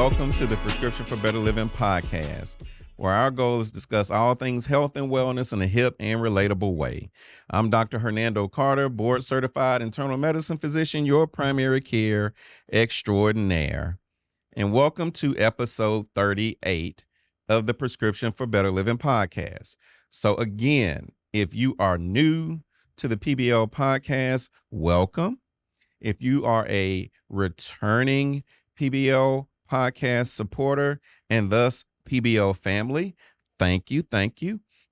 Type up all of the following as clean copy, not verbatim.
welcome to the Prescription for Better Living podcast, where our goal is to discuss all things health and wellness in a hip and relatable way. I'm Dr. Hernando Carter, board-certified internal medicine physician, your primary care extraordinaire. And welcome to episode 38 of the Prescription for Better Living podcast. So again, if you are new to the PBL podcast, welcome. If you are a returning PBL podcast supporter and thus PBL family, thank you.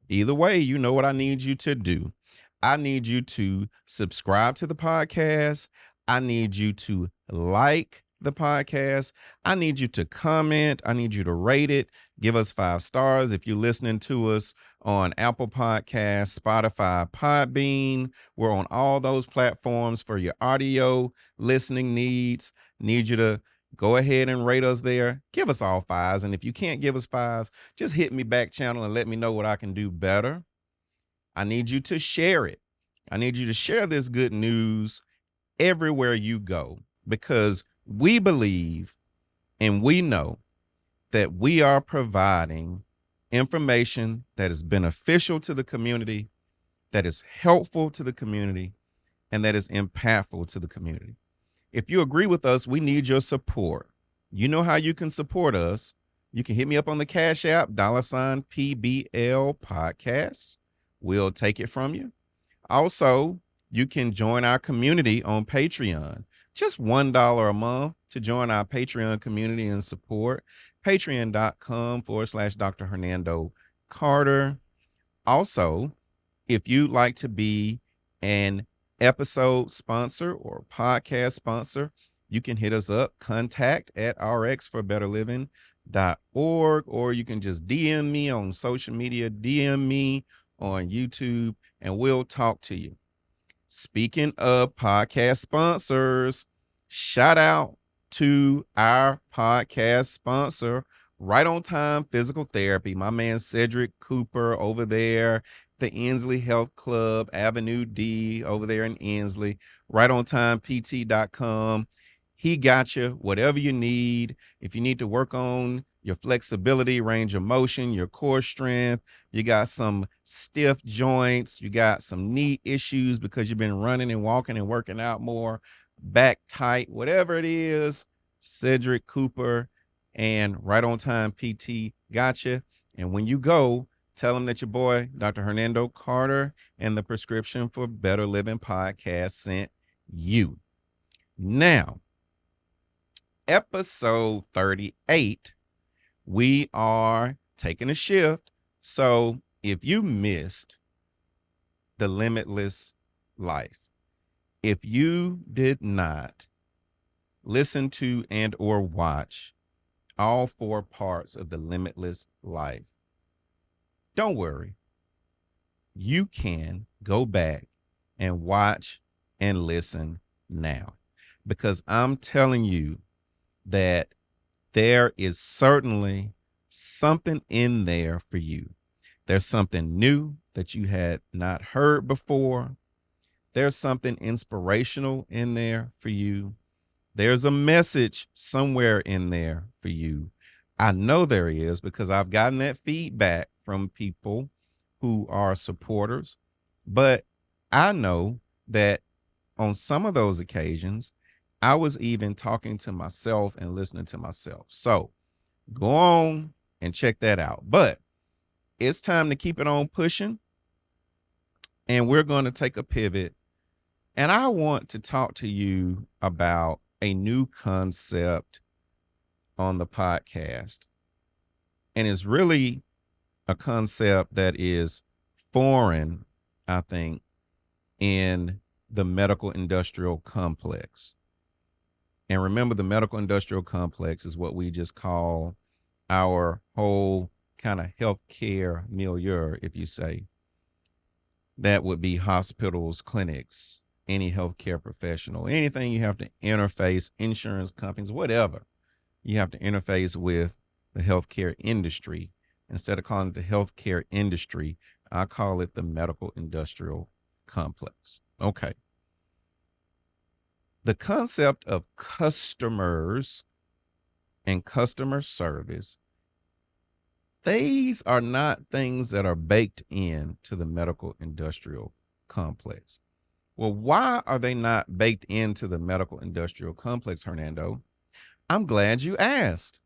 Either way, you know what I need you to do. I need you to subscribe to the podcast. I need you to like the podcast. I need you to comment. I need you to rate it. Give us 5 stars. If you're listening to us on Apple Podcasts, Spotify, Podbean, we're on all those platforms for your audio listening needs. Need you to go ahead and rate us there. Give us all 5s. And if you can't give us 5s, just hit me back channel and let me know what I can do better. I need you to share it. I need you to share this good news everywhere you go, because we believe and we know that we are providing information that is beneficial to the community, that is helpful to the community, and that is impactful to the community. If you agree with us, we need your support. You know how you can support us. You can hit me up on the Cash App, $PBL Podcast. We'll take it from you. Also, you can join our community on Patreon. Just $1 a month to join our Patreon community and support. Patreon.com/Dr. Hernando Carter. Also, if you'd like to be an episode sponsor or podcast sponsor, you can hit us up, contact@rxforbetterliving.org, or you can just DM me on social media, DM me on YouTube, and we'll talk to you. Speaking of podcast sponsors, shout out to our podcast sponsor, Right on Time Physical Therapy. My man Cedric Cooper over there, the Inslee Health Club, Avenue D over there in Inslee, rightontimept.com. He got you whatever you need. If you need to work on your flexibility, range of motion, your core strength, you got some stiff joints, you got some knee issues because you've been running and walking and working out more, back tight, whatever it is, Cedric Cooper and Right on Time PT got you. And when you go, tell them that your boy, Dr. Hernando Carter, and the Prescription for Better Living podcast sent you. Now, episode 38, we are taking a shift. So if you missed the Limitless Life, if you did not listen to and or watch all 4 parts of the Limitless Life, don't worry. You can go back and watch and listen now, because I'm telling you that there is certainly something in there for you. There's something new that you had not heard before. There's something inspirational in there for you. There's a message somewhere in there for you. I know there is, because I've gotten that feedback from people who are supporters. But I know that on some of those occasions, I was even talking to myself and listening to myself. So go on and check that out. But it's time to keep it on pushing. And we're going to take a pivot. And I want to talk to you about a new concept on the podcast. And it's really a concept that is foreign, I think, in the medical industrial complex. And remember, the medical industrial complex is what we just call our whole kind of healthcare milieu, if you say. That would be hospitals, clinics, any healthcare professional, anything you have to interface, insurance companies, whatever you have to interface with the healthcare industry. Instead of calling it the healthcare industry, I call it the medical industrial complex. Okay. The concept of customers and customer service, these are not things that are baked in to the medical industrial complex. Well, why are they not baked into the medical industrial complex, Hernando? I'm glad you asked.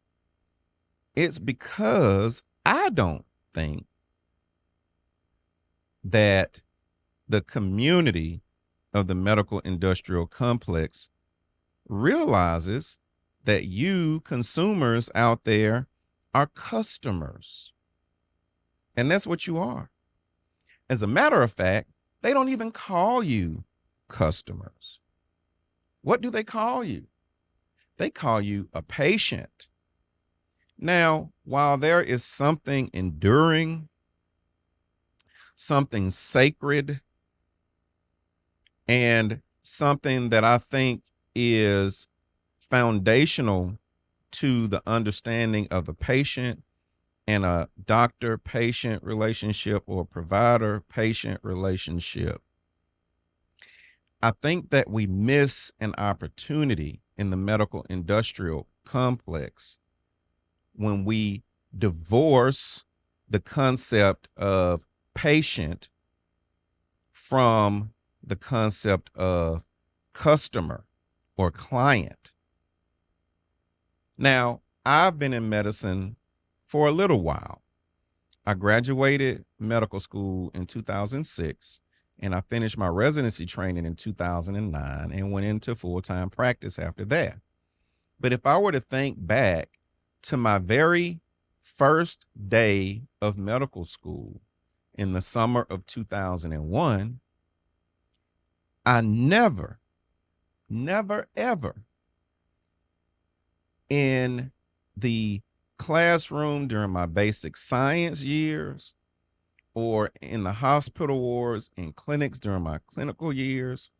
It's because I don't think that the community of the medical industrial complex realizes that you consumers out there are customers. And that's what you are. As a matter of fact, they don't even call you customers. What do they call you? They call you a patient. Now, while there is something enduring, something sacred, and something that I think is foundational to the understanding of the patient and a doctor-patient relationship or provider-patient relationship, I think that we miss an opportunity in the medical industrial complex when we divorce the concept of patient from the concept of customer or client. Now, I've been in medicine for a little while. I graduated medical school in 2006, and I finished my residency training in 2009 and went into full-time practice after that. But if I were to think back to my very first day of medical school in the summer of 2001, I never, ever in the classroom during my basic science years or in the hospital wards and clinics during my clinical years,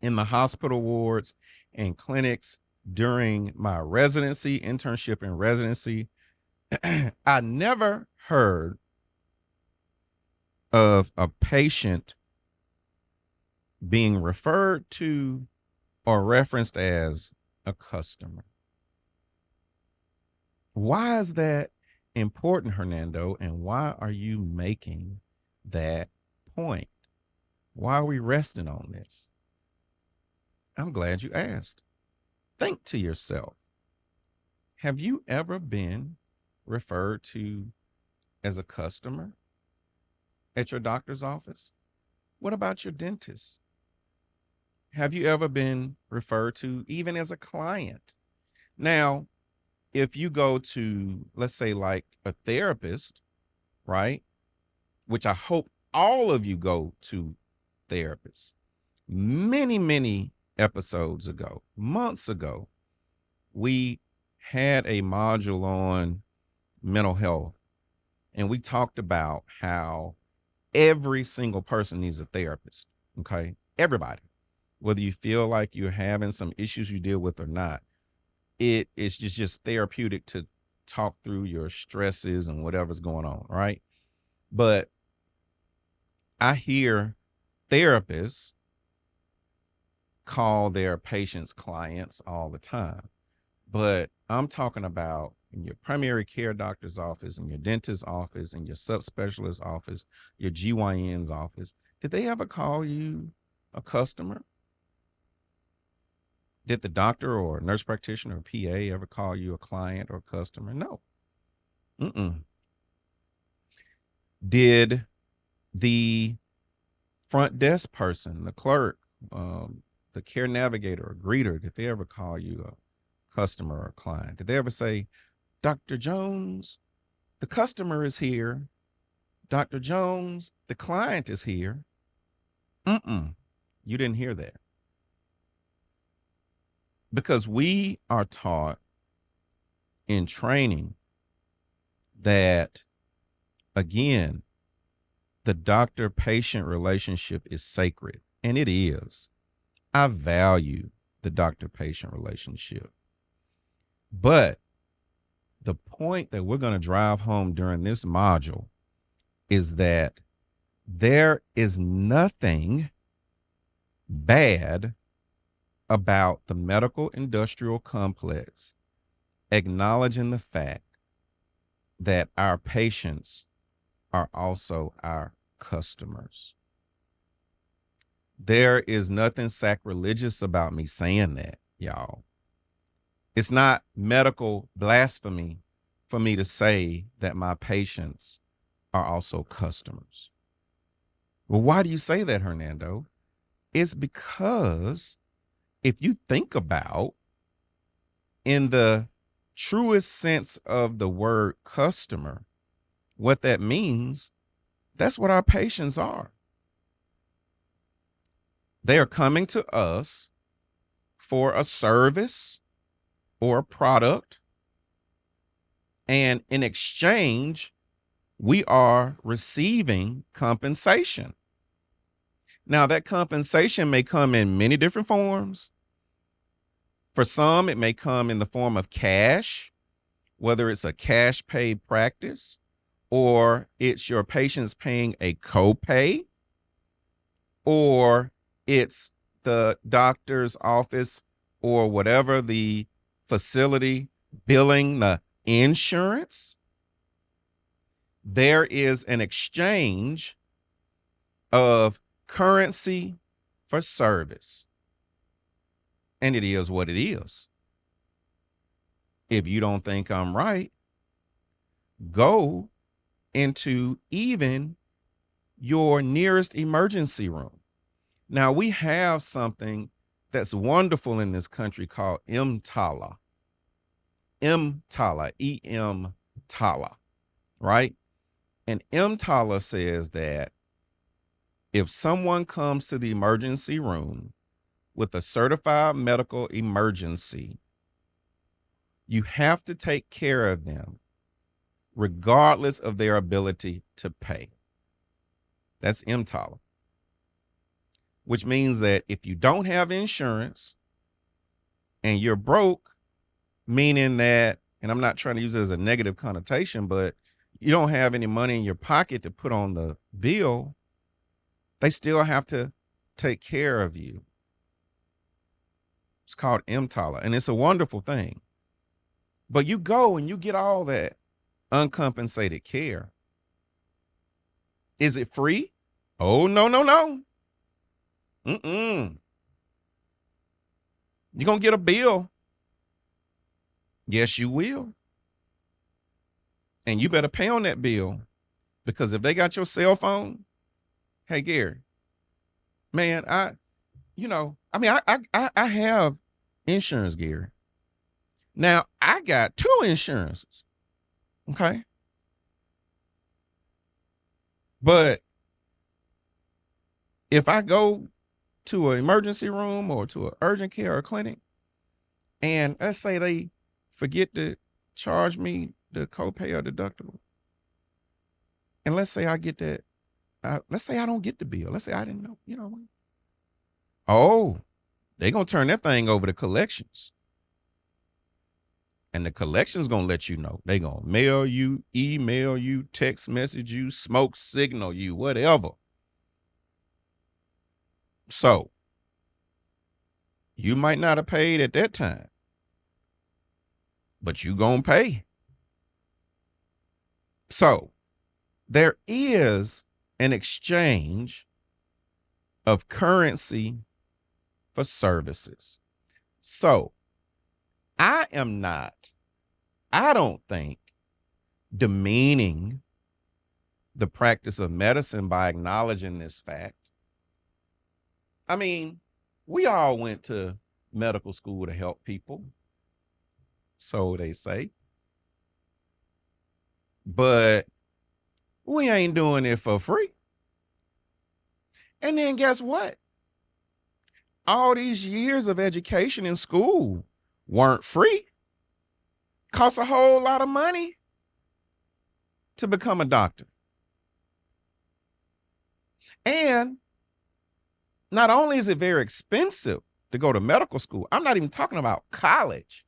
in the hospital wards and clinics during my residency, internship and residency, I never heard of a patient being referred to or referenced as a customer. Why is that important, Hernando? And why are you making that point? Why are we resting on this? I'm glad you asked. Think to yourself, have you ever been referred to as a customer at your doctor's office? What about your dentist? Have you ever been referred to even as a client? Now, if you go to, let's say, like a therapist, right? Which I hope all of you go to therapists. Many episodes ago, months ago, we had a module on mental health, and we talked about how every single person needs a therapist. Okay. Everybody, whether you feel like you're having some issues you deal with or not, it is just therapeutic to talk through your stresses and whatever's going on, right? But I hear therapists call their patients clients all the time. But I'm talking about in your primary care doctor's office, in your dentist's office, in your subspecialist office, your GYN's office. Did they ever call you a customer? Did the doctor or nurse practitioner or PA ever call you a client or customer? No. Did the front desk person, the clerk, the care navigator or greeter, did they ever call you a customer or client? Did they ever say, Dr. Jones, the customer is here. Dr. Jones, the client is here? You didn't hear that. Because we are taught in training that, again, the doctor-patient relationship is sacred, and it is. I value the doctor-patient relationship. But the point that we're going to drive home during this module is that there is nothing bad about the medical industrial complex acknowledging the fact that our patients are also our customers. There is nothing sacrilegious about me saying that, y'all. It's not medical blasphemy for me to say that my patients are also customers. Well, why do you say that, Hernando? It's because if you think about, in the truest sense of the word customer, what that means, that's what our patients are. They are coming to us for a service or a product, and in exchange, we are receiving compensation. Now, that compensation may come in many different forms. For some, it may come in the form of cash, whether it's a cash pay practice or it's your patients paying a copay, or it's the doctor's office or whatever the facility billing the insurance. There is an exchange of currency for service. And it is what it is. If you don't think I'm right, go into even your nearest emergency room. Now, we have something that's wonderful in this country called EMTALA. EMTALA, E-M-TALA, right? And EMTALA says that if someone comes to the emergency room with a certified medical emergency, you have to take care of them regardless of their ability to pay. That's EMTALA, which means that if you don't have insurance and you're broke, meaning that, and I'm not trying to use it as a negative connotation, but you don't have any money in your pocket to put on the bill, they still have to take care of you. It's called EMTALA, and it's a wonderful thing. But you go and you get all that uncompensated care. Is it free? Oh, no, no, no. You're going to get a bill. Yes, you will. And you better pay on that bill, because if they got your cell phone, hey, Gary, man, I have insurance, Gary. Now, I got 2 insurances, okay? But if I go to an emergency room or to an urgent care or clinic, and let's say they forget to charge me the copay or deductible, and let's say I get that, let's say I don't get the bill. Let's say I didn't know, Oh, they're going to turn that thing over to collections. And the collections going to let you know. They're going to mail you, email you, text message you, smoke signal you, whatever. So you might not have paid at that time, but you going to pay. So there is an exchange of currency for services. So I don't think, demeaning the practice of medicine by acknowledging this fact. I mean, we all went to medical school to help people, so they say. But we ain't doing it for free. And then guess what? All these years of education in school weren't free. Cost a whole lot of money to become a doctor. And not only is it very expensive to go to medical school, I'm not even talking about college.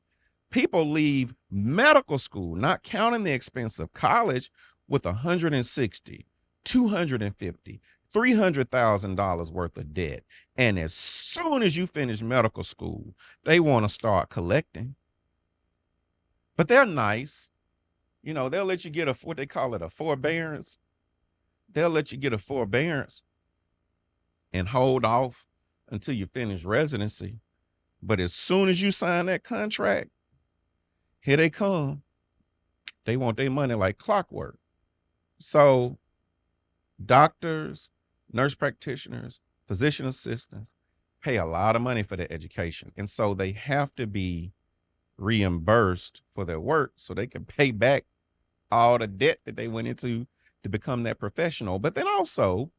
People leave medical school, not counting the expense of college, with $160,000, $250,000, $300,000 worth of debt. And as soon as you finish medical school, they want to start collecting. but they're nice. You know, they'll let you get what they call it, a forbearance. They'll let you get a forbearance and hold off until you finish residency. But as soon as you sign that contract, here they come. They want their money like clockwork. So doctors, nurse practitioners, physician assistants pay a lot of money for their education. And so they have to be reimbursed for their work so they can pay back all the debt that they went into to become that professional. But then also,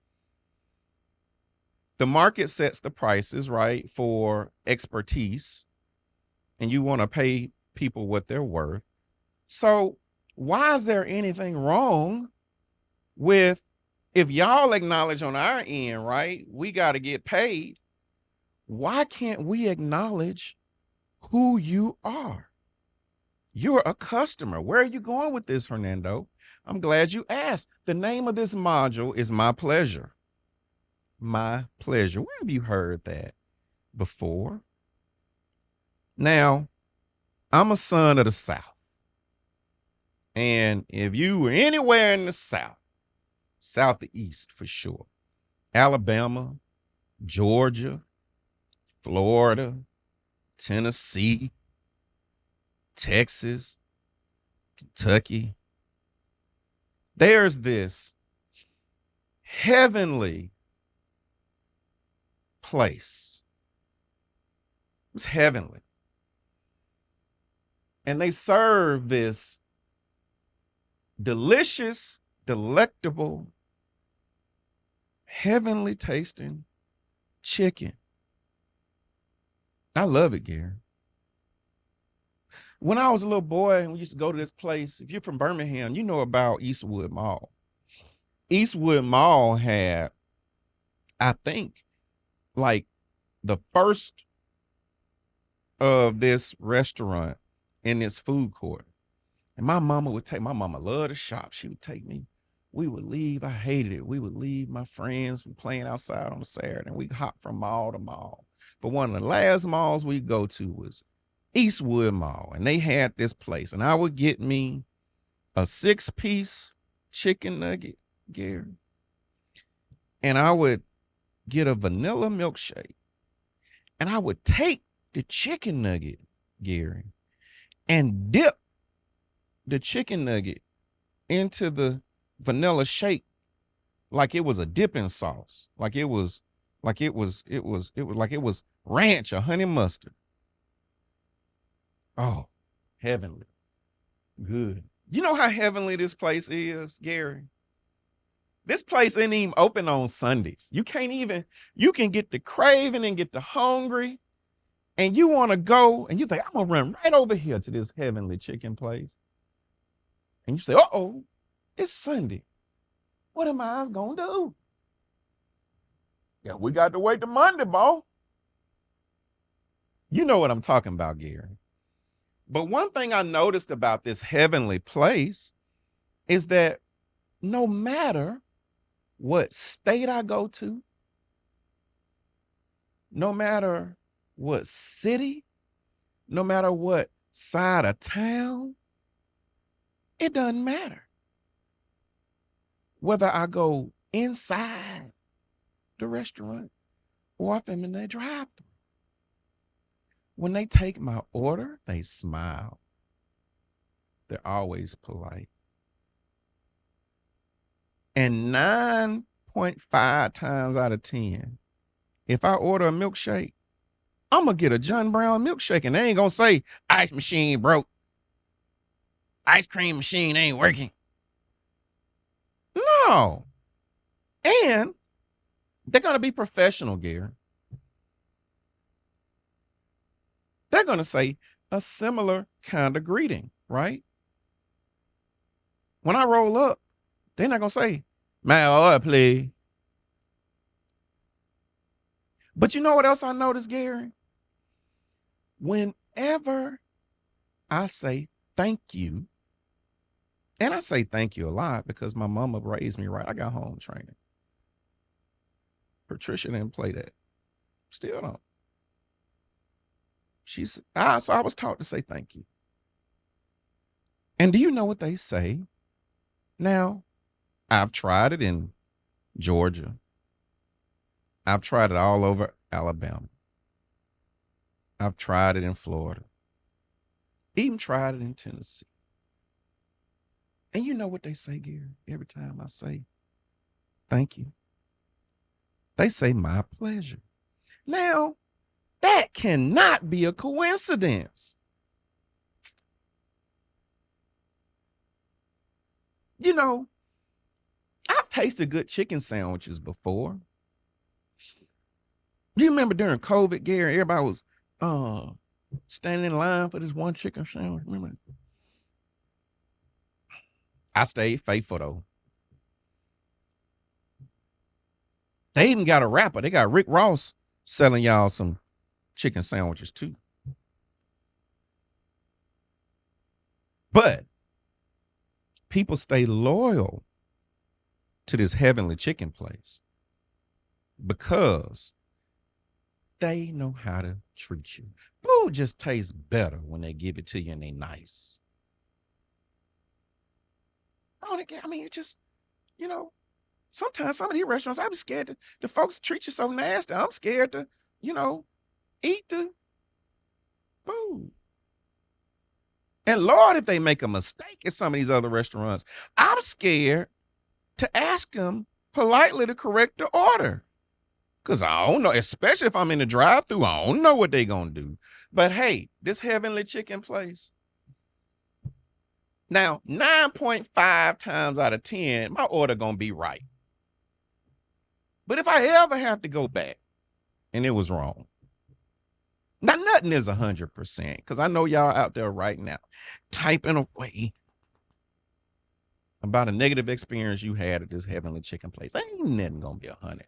the market sets the prices, right, for expertise, and you want to pay people what they're worth. So why is there anything wrong with, if y'all acknowledge on our end, right, we got to get paid, why can't we acknowledge who you are? You're a customer. Where are you going with this, Hernando? I'm glad you asked. The name of this module is My Pleasure. My Pleasure. Where have you heard that before? Now, I'm a son of the South. And if you were anywhere in the South, Southeast for sure, Alabama, Georgia, Florida, Tennessee, Texas, Kentucky, there's this heavenly place. It's heavenly. And they serve this delicious, delectable, heavenly tasting chicken. I love it, Gary. When I was a little boy and we used to go to this place, if you're from Birmingham, you know about Eastwood Mall. Eastwood Mall had, I think, like the first of this restaurant in this food court. And my mama loved to shop. She would take me. We would leave. I hated it. We would leave my friends. We playing outside on a Saturday, and we'd hop from mall to mall. But one of the last malls we'd go to was Eastwood Mall, and they had this place. And I would get me a 6-piece chicken nugget, Gary. And I would get a vanilla milkshake. And I would take the chicken nugget, Gary, and dip the chicken nugget into the vanilla shake like it was a dipping sauce, like it was ranch or honey mustard. Oh, heavenly, good. You know how heavenly this place is, Gary? This place ain't even open on Sundays. You can get the craving and get the hungry, and you want to go, and you think, I'm gonna run right over here to this heavenly chicken place. And you say, uh-oh, it's Sunday. What am I gonna do? Yeah, we got to wait till Monday, boy. You know what I'm talking about, Gary. But one thing I noticed about this heavenly place is that no matter what state I go to, no matter what city, no matter what side of town, it doesn't matter. Whether I go inside the restaurant or if I'm in the drive-thru, when they take my order, they smile. They're always polite. And 9.5 times out of 10, if I order a milkshake, I'm going to get a John Brown milkshake, and they ain't going to say, ice machine broke. Ice cream machine ain't working. No. And they're going to be professional, Gary. They're going to say a similar kind of greeting, right? When I roll up, they're not going to say, my order, please. But you know what else I noticed, Gary? Whenever I say thank you, and I say thank you a lot because my mama raised me right. I got home training. Patricia didn't play that. Still don't. So I was taught to say thank you. And do you know what they say? Now, I've tried it in Georgia. I've tried it all over Alabama. I've tried it in Florida. Even tried it in Tennessee. And you know what they say, Gary, every time I say, thank you. They say, my pleasure. Now, that cannot be a coincidence. You know, I've tasted good chicken sandwiches before. You remember during COVID, Gary, everybody was standing in line for this one chicken sandwich. Remember? I stayed faithful though. They even got a rapper. They got Rick Ross selling y'all some chicken sandwiches too. But people stay loyal to this heavenly chicken place because they know how to treat you. Food just tastes better when they give it to you and they nice. I mean, it just, you know, sometimes some of these restaurants, I be scared to, the folks treat you so nasty. I'm scared to, eat the food. And Lord, if they make a mistake at some of these other restaurants, I'm scared to ask them politely to correct the order. Because I don't know, especially if I'm in the drive-thru, I don't know what they going to do. But hey, this heavenly chicken place. Now, 9.5 times out of 10, my order going to be right. But if I ever have to go back and it was wrong, now nothing is 100%, because I know y'all out there right now typing away about a negative experience you had at this heavenly chicken place. Ain't nothing going to be 100.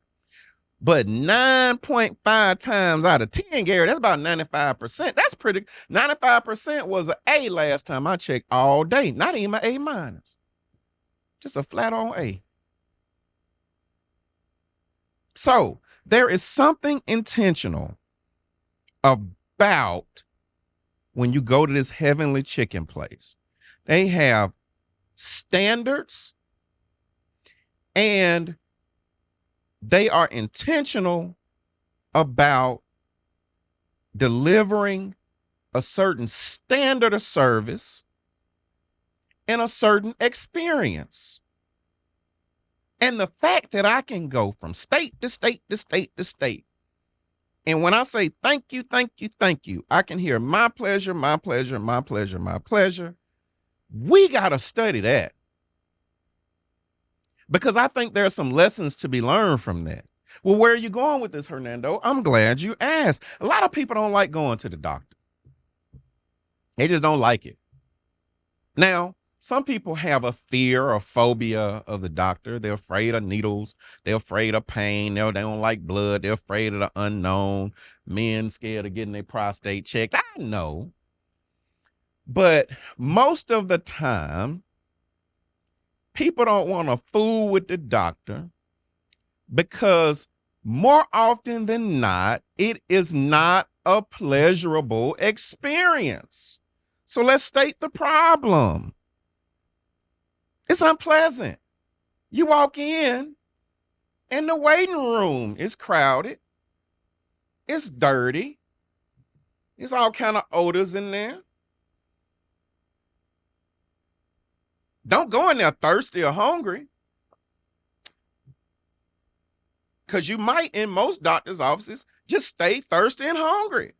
But 9.5 times out of 10, Gary, that's about 95%. That's pretty. 95% was an A last time I checked all day. Not even an A minus. Just a flat on A. So there is something intentional about when you go to this heavenly chicken place. They have standards and they are intentional about delivering a certain standard of service and a certain experience. And the fact that I can go from state to state to state to state, and when I say thank you, thank you, thank you, I can hear my pleasure, my pleasure, my pleasure, my pleasure. We got to study that. Because I think there are some lessons to be learned from that. Well, where are you going with this, Hernando? I'm glad you asked. A lot of people don't like going to the doctor. They just don't like it. Now, some people have a fear or phobia of the doctor. They're afraid of needles. They're afraid of pain. They don't like blood. They're afraid of the unknown. Men scared of getting their prostate checked. I know. But most of the time, people don't want to fool with the doctor because more often than not, it is not a pleasurable experience. So let's state the problem. It's unpleasant. You walk in and the waiting room is crowded. It's dirty. There's all kind of odors in there. Don't go in there thirsty or hungry. Because you might, in most doctors' offices, just stay thirsty and hungry.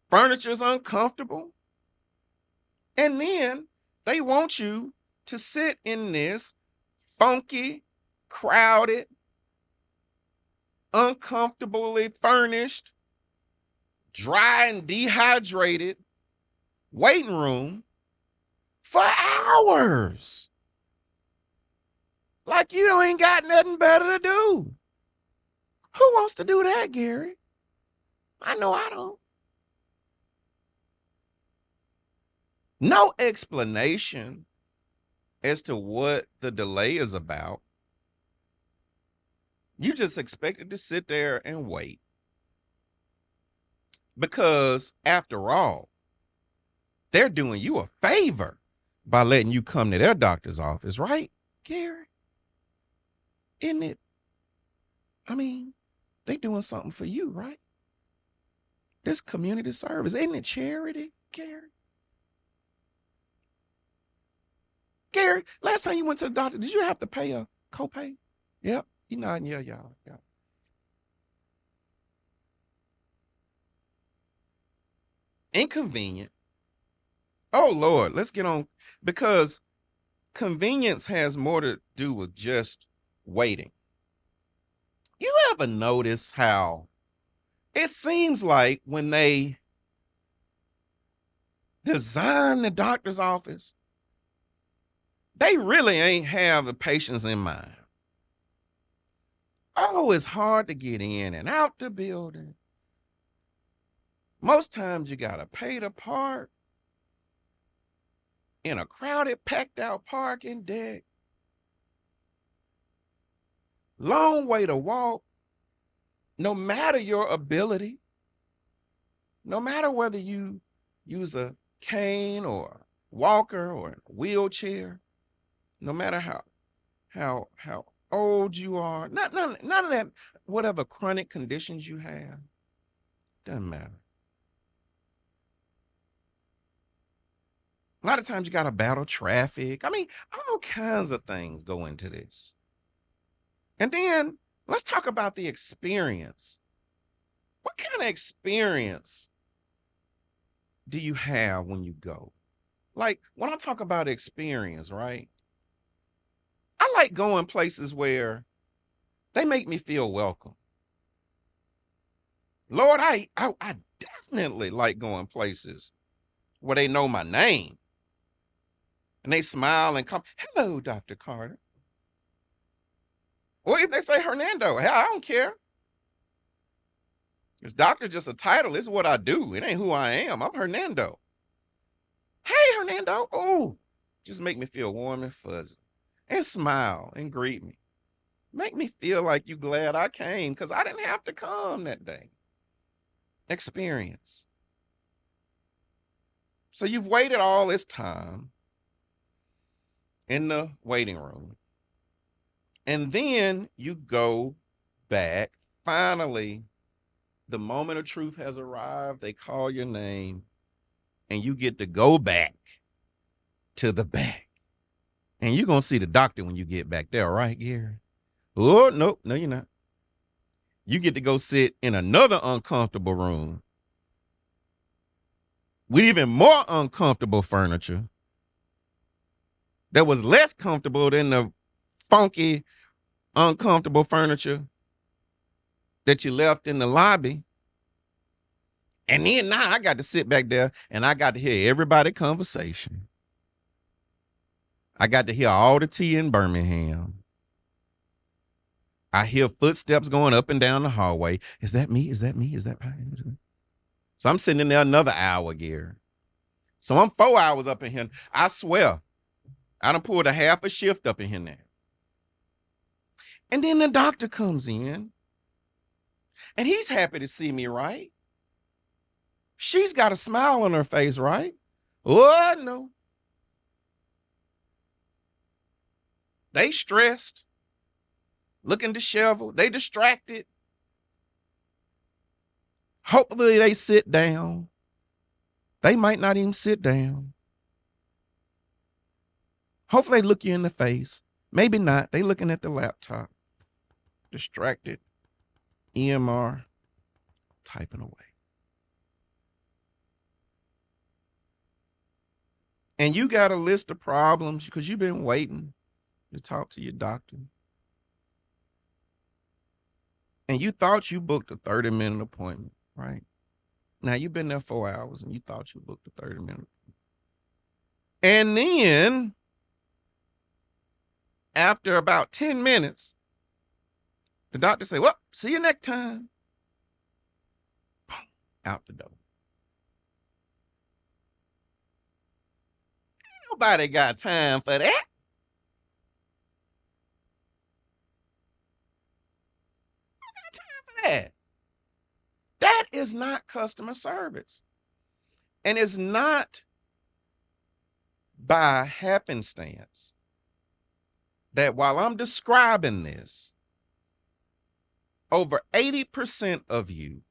Furniture's uncomfortable. And then they want you to sit in this funky, crowded, uncomfortably furnished, dry and dehydrated waiting room for hours. Like you ain't got nothing better to do. Who wants to do that, Gary? I know I don't. No explanation as to what the delay is about. You just expected to sit there and wait. Because after all, they're doing you a favor by letting you come to their doctor's office, right, Gary? Isn't it? I mean, they doing something for you, right? This community service, isn't it charity, Gary? Gary, last time you went to the doctor, did you have to pay a copay? Yep. You nodding, yeah, y'all. Yeah. Inconvenient. Oh Lord, let's get on, because convenience has more to do with just waiting. You ever notice how it seems like when they design the doctor's office, they really ain't have the patients in mind. Oh, it's hard to get in and out the building. Most times you gotta pay to park in a crowded, packed out parking deck. Long way to walk. No matter your ability, no matter whether you use a cane or walker or a wheelchair, no matter how old you are, none of that, whatever chronic conditions you have, doesn't matter. A lot of times you got to battle traffic. I mean, all kinds of things go into this. And then let's talk about the experience. What kind of experience do you have when you go? Like when I talk about experience, right? I like going places where they make me feel welcome. Lord, I definitely like going places where they know my name and they smile and come, hello, Dr. Carter. Or if they say Hernando, hell, I don't care. This doctor just a title. It's what I do. It ain't who I am. I'm Hernando. Hey, Hernando. Oh, just make me feel warm and fuzzy and smile and greet me. Make me feel like you glad I came because I didn't have to come that day. Experience. So you've waited all this time in the waiting room. And then you go back. Finally, the moment of truth has arrived. They call your name and you get to go back to the back. And you're going to see the doctor when you get back there, right, Gary? Oh, no, you're not. You get to go sit in another uncomfortable room with even more uncomfortable furniture that was less comfortable than the funky, uncomfortable furniture that you left in the lobby. And then now I got to sit back there and I got to hear everybody's conversation. I got to hear all the tea in Birmingham. I hear footsteps going up and down the hallway. Is that me? Is that me? Is that me? So I'm sitting in there another hour, Gary. So I'm 4 hours up in here. I swear, I done pulled a half a shift up in here now. And then the doctor comes in, and he's happy to see me, right? She's got a smile on her face, right? Oh, no. They stressed, looking disheveled. They distracted. Hopefully they sit down. They might not even sit down. Hopefully they look you in the face. Maybe not. They looking at the laptop. Distracted. EMR. Typing away. And you got a list of problems because you've been waiting to talk to your doctor. And you thought you booked a 30-minute appointment, right? Now you've been there 4 hours and you thought you booked a 30-minute. And then after about 10 minutes, the doctor say, well, see you next time. Out the door. Ain't nobody got time for that. Got time for that. That is not customer service. And it's not by happenstance that while I'm describing this, over 80% of you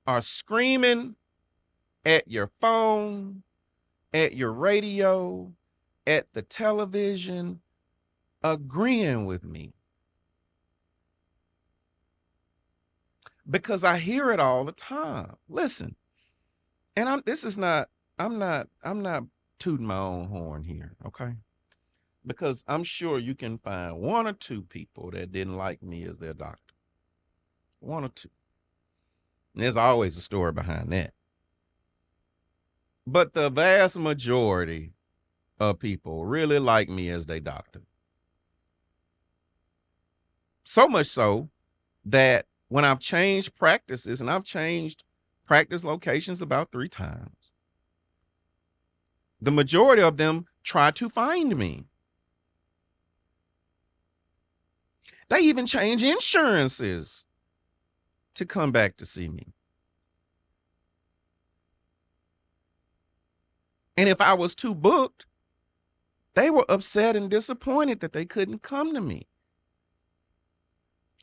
are screaming at your phone, at your radio, at the television, agreeing with me. Because I hear it all the time. Listen, and I'm not tooting my own horn here, okay? Because I'm sure you can find one or two people that didn't like me as their doctor. One or two. And there's always a story behind that. But the vast majority of people really like me as their doctor. So much so that when I've changed practices, and I've changed practice locations about 3 times, the majority of them try to find me. They even change insurances to come back to see me. And if I was too booked, they were upset and disappointed that they couldn't come to me.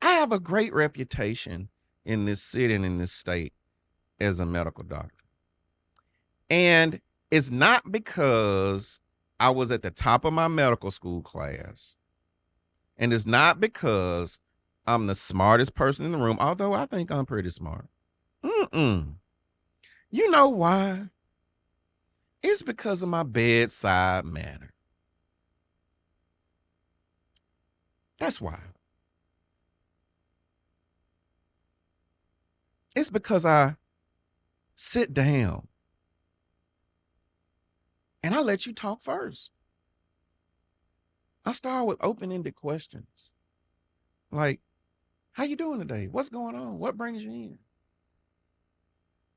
I have a great reputation in this city and in this state as a medical doctor. And it's not because I was at the top of my medical school class. And it's not because I'm the smartest person in the room, although I think I'm pretty smart. You know why? It's because of my bedside manner. That's why. It's because I sit down and I let you talk first. I start with open-ended questions. Like, how you doing today? What's going on? What brings you in?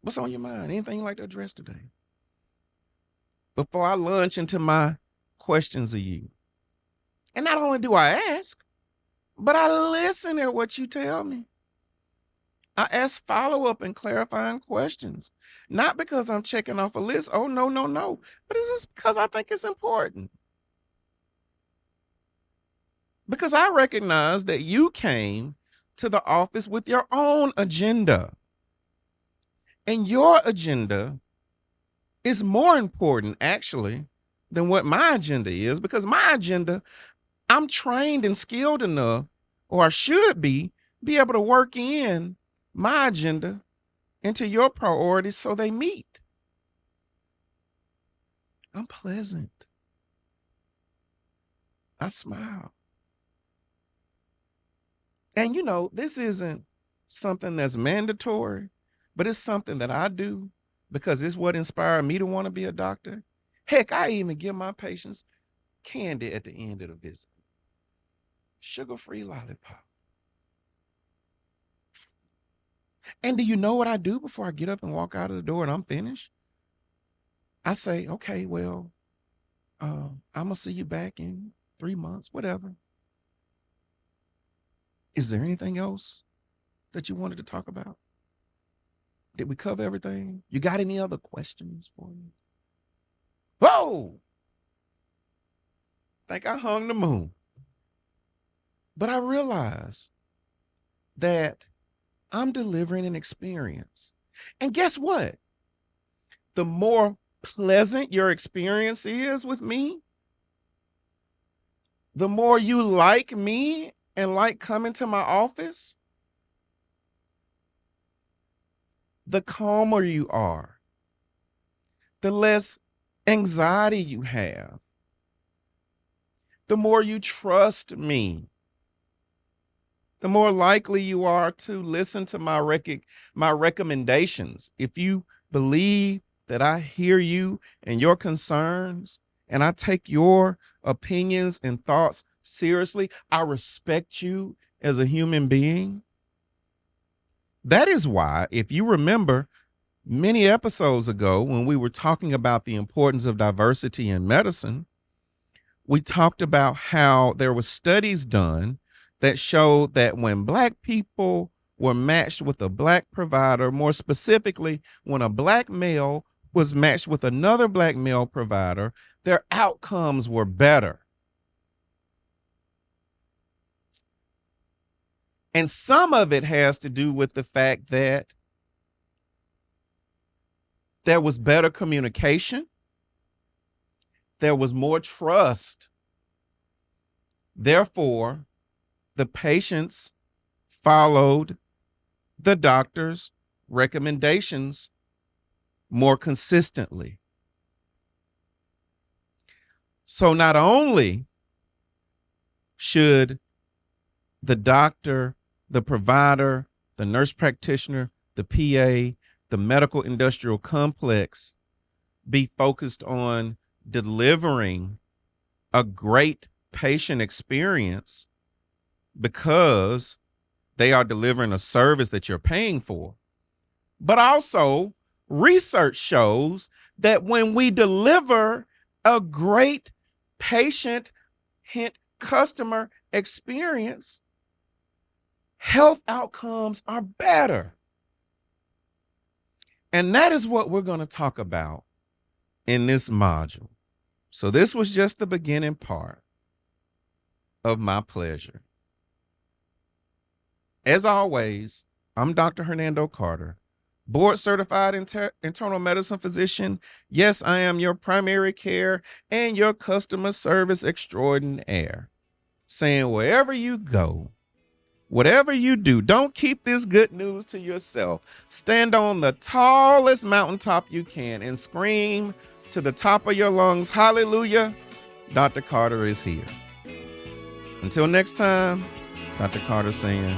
What's on your mind? Anything you'd like to address today? Before I launch into my questions of you. And not only do I ask, but I listen at what you tell me. I ask follow-up and clarifying questions, not because I'm checking off a list. Oh, no, but it's just because I think it's important. Because I recognize that you came to the office with your own agenda. And your agenda is more important, actually, than what my agenda is, because my agenda, I'm trained and skilled enough, or I should be able to work in my agenda into your priorities so they meet. I'm pleasant. I smile. And you know, this isn't something that's mandatory, but it's something that I do because it's what inspired me to want to be a doctor. Heck, I even give my patients candy at the end of the visit. Sugar-free lollipop. And do you know what I do before I get up and walk out of the door and I'm finished? I say, okay, well, I'm going to see you back in 3 months, whatever. Is there anything else that you wanted to talk about? Did we cover everything? You got any other questions for me? Whoa! Think I hung the moon. But I realize that I'm delivering an experience. And guess what? The more pleasant your experience is with me, the more you like me and like coming to my office, the calmer you are, the less anxiety you have, the more you trust me, the more likely you are to listen to my recommendations. If you believe that I hear you and your concerns, and I take your opinions and thoughts seriously, I respect you as a human being. That is why, if you remember many episodes ago when we were talking about the importance of diversity in medicine, we talked about how there were studies done that showed that when Black people were matched with a Black provider, more specifically, when a Black male was matched with another Black male provider, their outcomes were better. And some of it has to do with the fact that there was better communication, there was more trust. Therefore, the patients followed the doctor's recommendations more consistently. So not only should the doctor, the provider, the nurse practitioner, the PA, the medical industrial complex be focused on delivering a great patient experience because they are delivering a service that you're paying for. But also, research shows that when we deliver a great patient, hint, customer experience, health outcomes are better. And that is what we're going to talk about in this module. So this was just the beginning part of my pleasure. As always, I'm Dr. Hernando Carter, board certified internal medicine physician. Yes, I am your primary care and your customer service extraordinaire. Saying wherever you go, whatever you do, don't keep this good news to yourself. Stand on the tallest mountaintop you can and scream to the top of your lungs, hallelujah, Dr. Carter is here. Until next time, Dr. Carter saying,